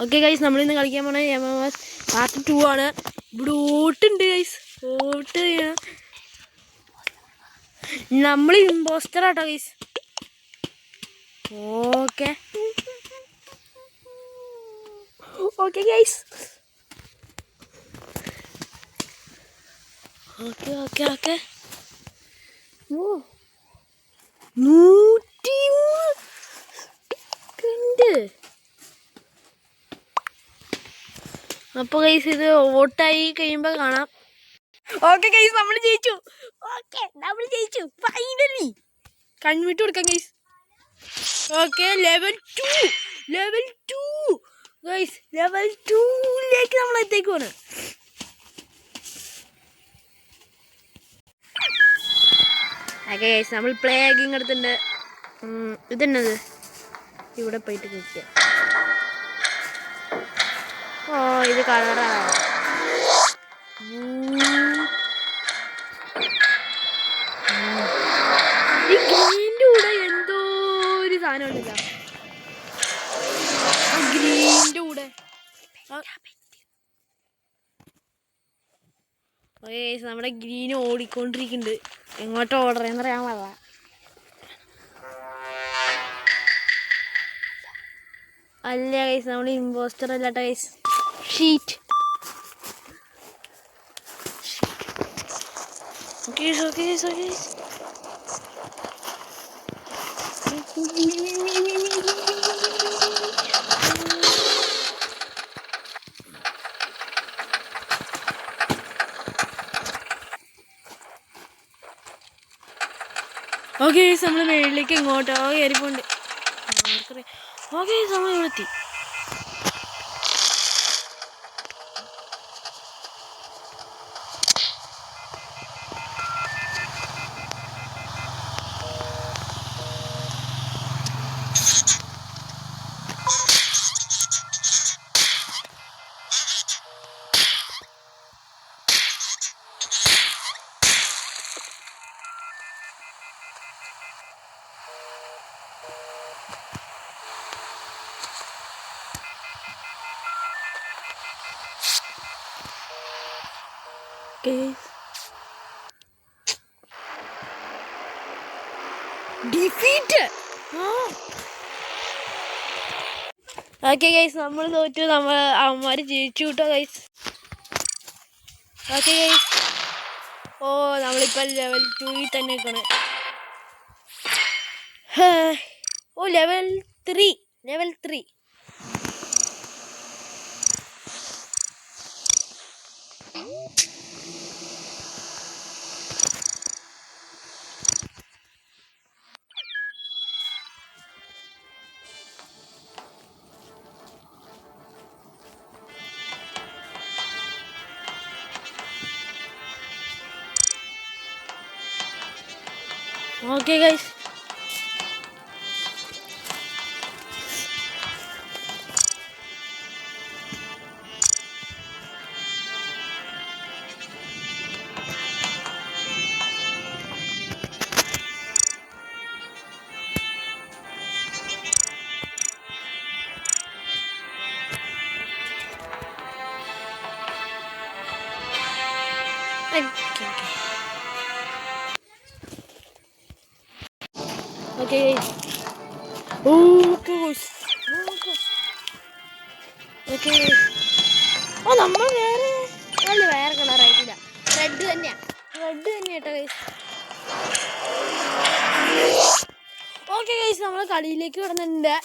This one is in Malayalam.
ഓക്കെ ഗൈസ്, നമ്മളിന്ന് കളിക്കാൻ പോണ MMS പാർട്ട് 2 ആണ്. ഇവിടെ ഓട്ടുണ്ട് ഗൈസ്, ഓട്ട് നമ്മൾ ഇമ്പോസ്റ്റർ ആട്ടോ guys. Okay okay guys, okay okay okay. 102. അപ്പോൾ ഗൈസ് ഇത് വോട്ടായി കഴിയുമ്പോൾ കാണാം. ഓക്കെ ഗൈസ്, നമ്മൾ ജയിച്ചു. ഓക്കെ, നമ്മൾ ജയിച്ചു ഫൈനലി. കൺവിട്ട് കൊടുക്കാം guys. Okay, level 2 guys, level 2ലേക്ക് നമ്മൾ എത്തേക്കുവാണ്. ഓക്കെ ഗൈസ്, നമ്മൾ പ്ലേ ആക്കിങ് എടുത്തിട്ടുണ്ട്. ഇതെന്നത് ഇവിടെ പോയിട്ട് നിൽക്കുക. ഓ, ഇത് കളറാ. ഈ ഗ്രീൻ്റെ കൂടെ എന്തോ ഒരു സാധനം ഉണ്ടല്ല, ഗ്രീൻ്റെ കൂടെ. ഓക്കെ ഗൈസ്, നമ്മുടെ ഗ്രീൻ ഓടിക്കൊണ്ടിരിക്കുന്നുണ്ട്. എങ്ങോട്ട് ഓടറേന്ന് പറയാൻ പാടില്ല. അല്ല ഗൈസ്, നമ്മൾ ഇമ്പോസ്റ്റർ അല്ലാട്ട guys, shit. Okay okay okay. Okay guys, നമ്മൾ മേളിലേക്ക് എങ്ങോട്ടോ കയറിപ്പോണ്ട്. ഓക്കെ ഗൈസ്, നമ്മൾ ഇവിടെ എത്തി. ഓക്കെ ഗൈസ്, നമ്മൾ തോറ്റു. അവന്മാർ ജയിച്ചു കിട്ടോ ഗൈസ്. ഓക്കെ ഗൈസ്, ഓ നമ്മളിപ്പോൾ ലെവൽ 2 തന്നെ നിൽക്കണേ. Oh level 3. Okay guys, okay okay. Oh നമ്മൾ വേറെ കളറായിട്ടില്ല, റെഡ് തന്നെയാട്ടോ ഗൈസ്. ഓക്കെ ഗൈസ്, നമ്മൾ കളിയിലേക്ക് കിടന്നിട്ടുണ്ട്.